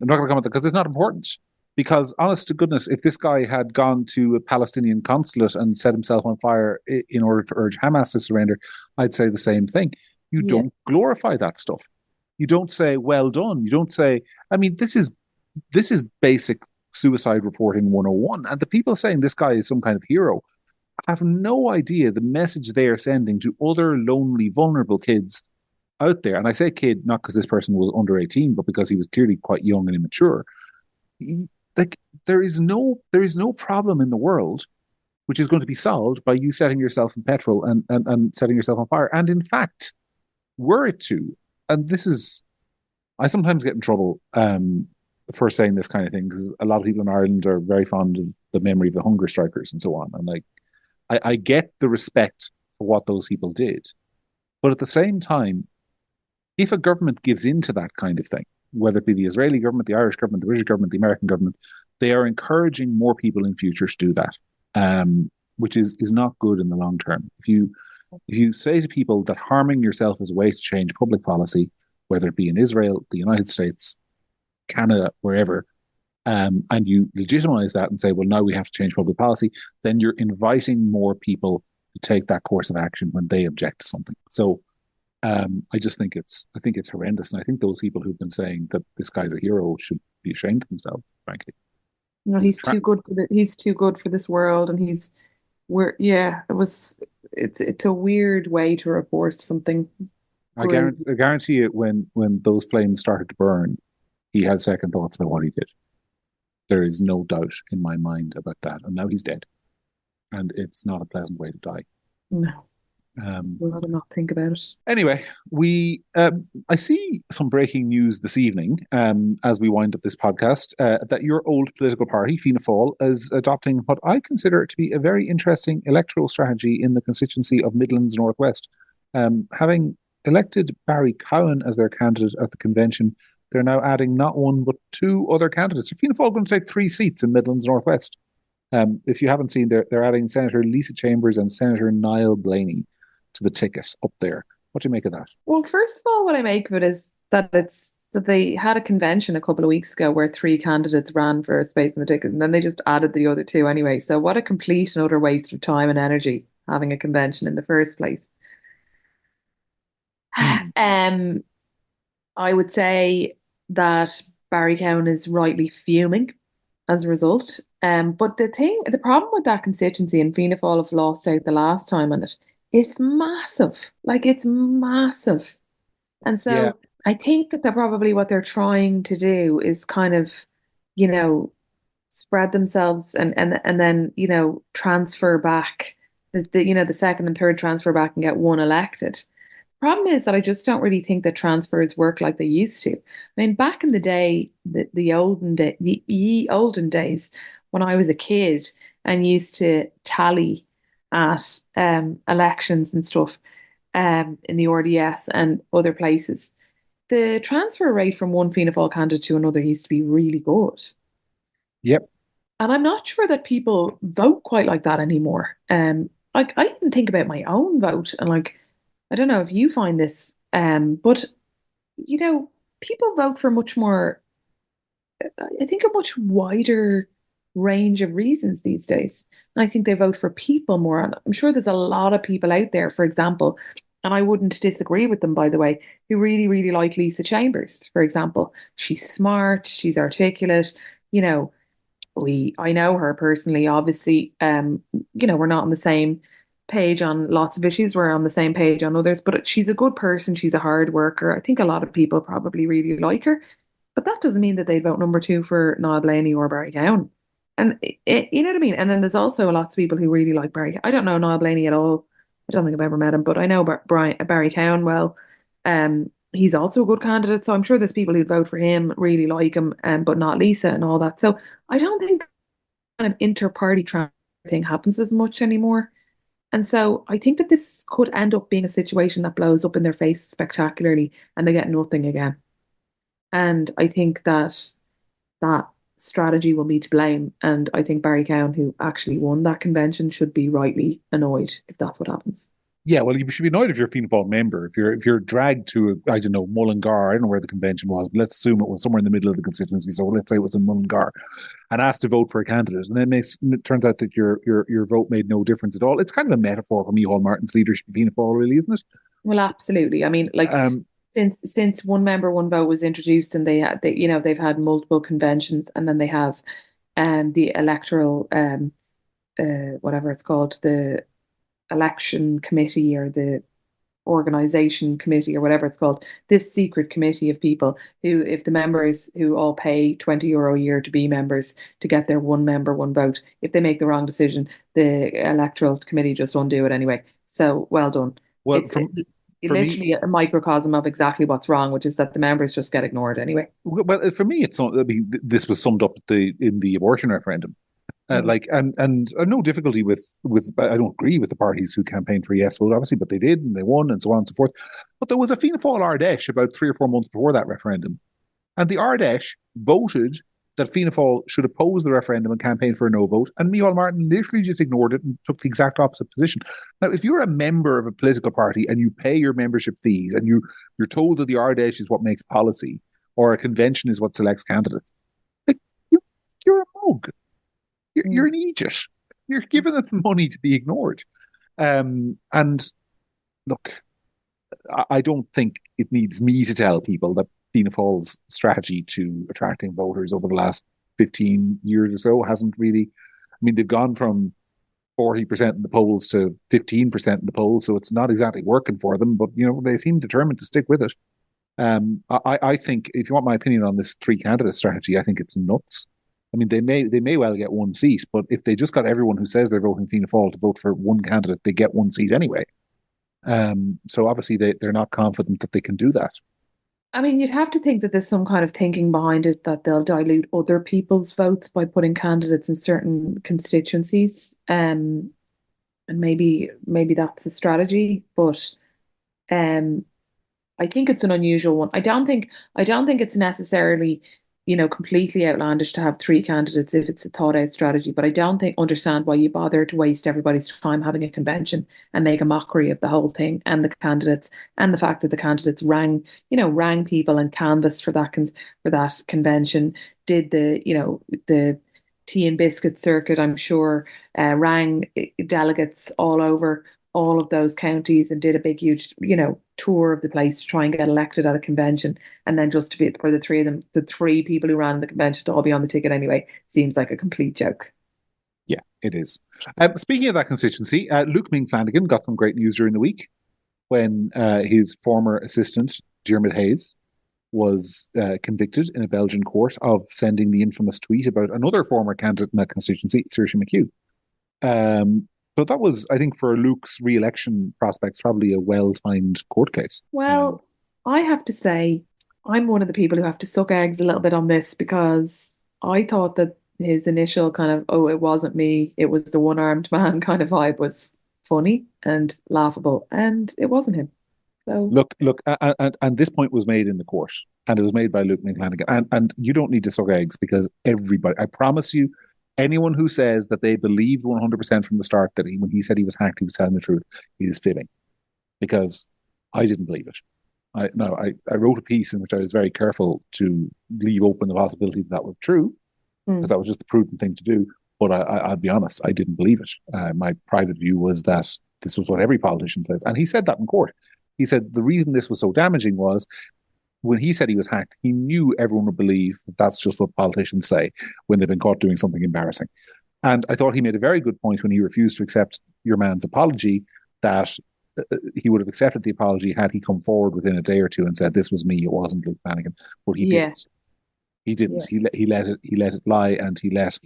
I'm not going to comment because it's not important. Because, honest to goodness, if this guy had gone to a Palestinian consulate and set himself on fire in order to urge Hamas to surrender, I'd say the same thing. You don't glorify that stuff. You don't say, well done. You don't say, I mean, this is basic suicide reporting 101. And the people saying this guy is some kind of hero have no idea the message they are sending to other lonely, vulnerable kids out there. And I say kid, not because this person was under 18, but because he was clearly quite young and immature. Like, there is no problem in the world which is going to be solved by you setting yourself in petrol and setting yourself on fire. And in fact, were it to, and this is I sometimes get in trouble for saying this kind of thing because a lot of people in Ireland are very fond of the memory of the hunger strikers and so on. And like, I get the respect for what those people did, but at the same time, if a government gives in to that kind of thing, whether it be the Israeli government, the Irish government, the British government, the American government, they are encouraging more people in future to do that, which is not good in the long term. If you say to people that harming yourself is a way to change public policy, whether it be in Israel, the United States, Canada, wherever, and you legitimize that and say, well, now we have to change public policy, then you're inviting more people to take that course of action when they object to something. So I think it's horrendous, and I think those people who've been saying that this guy's a hero should be ashamed of themselves, frankly. No, he's too good for he's too good for this world, and yeah, it's a weird way to report something. I guarantee you, when those flames started to burn, he had second thoughts about what he did. There is no doubt in my mind about that. And now he's dead, and it's not a pleasant way to die. No, I'd rather not think about it. Anyway, I see some breaking news this evening as we wind up this podcast that your old political party, Fianna Fáil, is adopting what I consider to be a very interesting electoral strategy in the constituency of Midlands Northwest. Having elected Barry Cowan as their candidate at the convention, they're now adding not one but two other candidates. So Fianna Fáil are going to take 3 seats in Midlands Northwest. If you haven't seen, they're adding Senator Lisa Chambers and Senator Niall Blaney to the ticket up there. What do you make of that? Well, first of all, what I make of it is that they had a convention a couple of weeks ago where 3 candidates ran for a space in the ticket, and then they just added the other 2 anyway. So what a complete and utter waste of time and energy having a convention in the first place. I would say that Barry Cowan is rightly fuming as a result. But the problem with that constituency, and Fianna Fáil have lost out the last time on it, it's massive. Like, it's massive. And so Yeah. I think that what they're trying to do is kind of, you know, spread themselves and then, transfer back the second and third transfer back and get one elected. Problem is that I just don't really think that transfers work like they used to. I mean, back in the day, the ye olden days, when I was a kid and used to tally at elections and stuff in the RDS and other places, the transfer rate from one Fianna Fáil candidate to another used to be really good. Yep. And I'm not sure that people vote quite like that anymore. Like, I even think about my own vote, and like, I don't know if you find this, but people vote for much more, I think, a much wider range of reasons these days. And I think they vote for people more. And I'm sure there's a lot of people out there, for example, and I wouldn't disagree with them, by the way, who really, really like Lisa Chambers, for example. She's smart, she's articulate, you know, I know her personally, obviously. We're not on the same page on lots of issues. We're on the same page on others, but she's a good person. She's a hard worker. I think a lot of people probably really like her, but that doesn't mean that they'd vote number 2 for Niall Blaney or Barry Cowan. And you know what I mean? And then there's also lots of people who really like Barry. I don't know Niall Blaney at all. I don't think I've ever met him, but I know Barry Cowan well. He's also a good candidate, so I'm sure there's people who'd vote for him, really like him, but not Lisa and all that. So I don't think that kind of inter-party thing happens as much anymore. And so I think that this could end up being a situation that blows up in their face spectacularly and they get nothing again. And I think that that strategy will be to blame. And I think Barry Cowan, who actually won that convention, should be rightly annoyed if that's what happens. Yeah, well, you should be annoyed if you're a Fianna Fáil member. If you're dragged to, I don't know, Mullingar, I don't know where the convention was, but let's assume it was somewhere in the middle of the constituency. So let's say it was in Mullingar, and asked to vote for a candidate, and then it turns out that your vote made no difference at all. It's kind of a metaphor for Micheál Martin's leadership in Fianna Fáil, really, isn't it? Well, absolutely. I mean, like, since one member, one vote was introduced, and they've had multiple conventions, and then they have the electoral whatever it's called, the election committee or the organization committee or whatever it's called, this secret committee of people who, if the members who all pay €20 a year to be members to get their one member, one vote, if they make the wrong decision, the electoral committee just undo it anyway. So well done. Well, for me, literally a microcosm of exactly what's wrong, which is that the members just get ignored anyway. well, for me, it's not. I mean, this was summed up in the abortion referendum. Mm. Like and no difficulty with I don't agree with the parties who campaigned for a yes vote, obviously, but they did and they won and so on and so forth. But there was a Fianna Fáil Ardèche about 3 or 4 months before that referendum, and the Ardèche voted that Fianna Fáil should oppose the referendum and campaign for a no vote, and Micheál Martin literally just ignored it and took the exact opposite position. Now, if you're a member of a political party and you pay your membership fees and you're told that the Ardèche is what makes policy or a convention is what selects candidates, like you're a mug. You're an idiot. You're giving them money to be ignored. And look, I don't think it needs me to tell people that Fianna Fáil's strategy to attracting voters over the last 15 years or so hasn't really. I mean, they've gone from 40% in the polls to 15% in the polls, so it's not exactly working for them. But they seem determined to stick with it. I think, if you want my opinion on this 3 candidate strategy, I think it's nuts. I mean, they may well get 1 seat, but if they just got everyone who says they're voting Fianna Fáil to vote for 1 candidate, they get 1 seat anyway. So obviously they're not confident that they can do that. I mean, you'd have to think that there's some kind of thinking behind it, that they'll dilute other people's votes by putting candidates in certain constituencies. And maybe that's a strategy, but I think it's an unusual one. I don't think it's necessarily, completely outlandish to have 3 candidates if it's a thought out strategy, but I don't understand why you bother to waste everybody's time having a convention and make a mockery of the whole thing and the candidates, and the fact that the candidates rang people and canvassed for that convention, did the tea and biscuit circuit, I'm sure, rang delegates all over all of those counties and did a big, huge, tour of the place to try and get elected at a convention. And then just to be for the 3 of them, the 3 people who ran the convention to all be on the ticket anyway, seems like a complete joke. Yeah, it is. Speaking of that constituency, Luke Ming Flanagan got some great news during the week when his former assistant, Diarmuid Hayes, was convicted in a Belgian court of sending the infamous tweet about another former candidate in that constituency, Saoirse McHugh. So that was, I think, for Luke's re-election prospects, probably a well-timed court case. Well, I have to say, I'm one of the people who have to suck eggs a little bit on this, because I thought that his initial kind of, oh, it wasn't me, it was the one-armed man kind of vibe was funny and laughable, and it wasn't him. So look, and this point was made in the court, and it was made by Luke Ming Flanagan, and you don't need to suck eggs, because everybody, I promise you, anyone who says that they believed 100% from the start that when he said he was hacked, he was telling the truth, he is fibbing. Because I didn't believe it. I wrote a piece in which I was very careful to leave open the possibility that was true, because that was just the prudent thing to do. But I'll be honest, I didn't believe it. My private view was that this was what every politician says. And he said that in court. He said the reason this was so damaging was when he said he was hacked, he knew everyone would believe that that's just what politicians say when they've been caught doing something embarrassing. And I thought he made a very good point when he refused to accept your man's apology, that he would have accepted the apology had he come forward within a day or two and said, this was me, it wasn't Luke Flanagan. But he didn't. He didn't. Yeah. He let it lie, and he let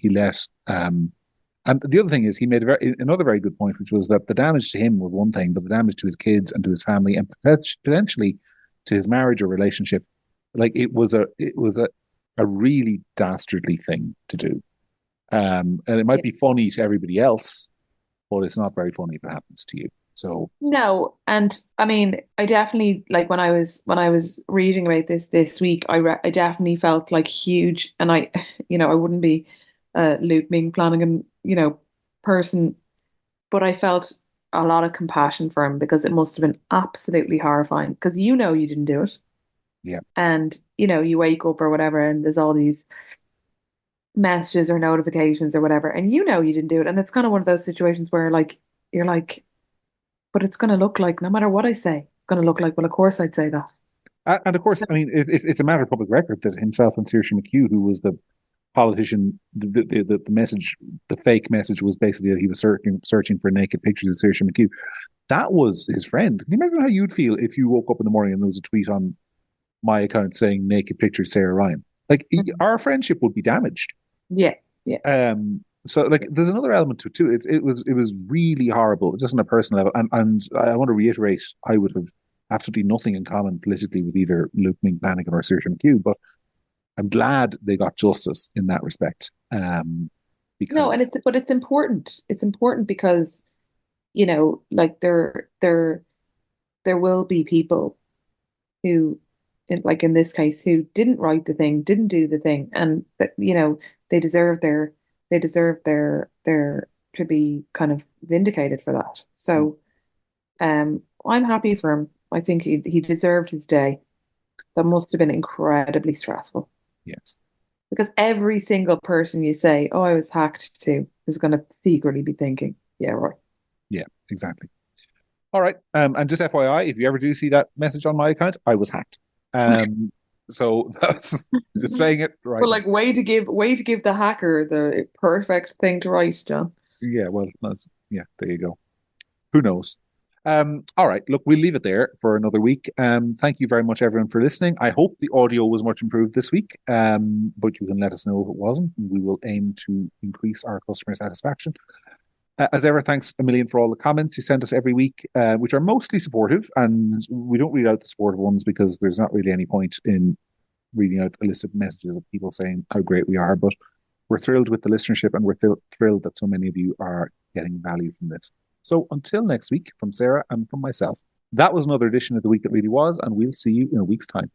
and the other thing is, he made another very good point, which was that the damage to him was one thing, but the damage to his kids and to his family and potentially to his marriage or relationship, like it was a really dastardly thing to do. And it might be funny to everybody else, but it's not very funny if it happens to you. So no, and I mean, I definitely, like, when I was reading about this week, I definitely felt like huge, and I wouldn't be a Luke Ming Flanagan person, but I felt a lot of compassion for him, because it must have been absolutely horrifying, because you didn't do it. Yeah. And you wake up or whatever, and there's all these messages or notifications or whatever, and you didn't do it, and it's kind of one of those situations where, like, you're like, but it's going to look like, no matter what I say, it's going to look like, well, of course I'd say that. And of course, I mean, it's a matter of public record that himself and Saoirse McHugh, who was the politician, the message, the fake message was basically that he was searching for naked pictures of Saoirse McHugh. That was his friend. Can you imagine how you'd feel if you woke up in the morning and there was a tweet on my account saying naked pictures Sarah Ryan? Like, our friendship would be damaged. Yeah. So, like, there's another element to it too. It was really horrible, just on a personal level. And I want to reiterate, I would have absolutely nothing in common politically with either Luke Ming Flanagan or Saoirse McHugh, but I'm glad they got justice in that respect. No, and Because it's important. It's important because, like there will be people who, like in this case, who didn't write the thing, didn't do the thing, and that they deserve their to be kind of vindicated for that. So, I'm happy for him. I think he deserved his day. That must have been incredibly stressful yes, because every single person you say, "Oh, I was hacked to," is going to secretly be thinking, "Yeah, right." yeah, exactly. All right. And just FYI, if you ever do see that message on my account, I was hacked. So that's just saying it right But now. like, way to give the hacker the perfect thing to write, John. Yeah, well, yeah, there you go. Who knows? All right, look, we'll leave it there for another week. Thank you very much, everyone, for listening. I hope the audio was much improved this week, but you can let us know if it wasn't. We will aim to increase our customer satisfaction. As ever, thanks a million for all the comments you send us every week, which are mostly supportive. And we don't read out the supportive ones because there's not really any point in reading out a list of messages of people saying how great we are. But we're thrilled with the listenership, and we're thrilled that so many of you are getting value from this. So until next week, from Sarah and from myself, that was another edition of The Week That Really Was, and we'll see you in a week's time.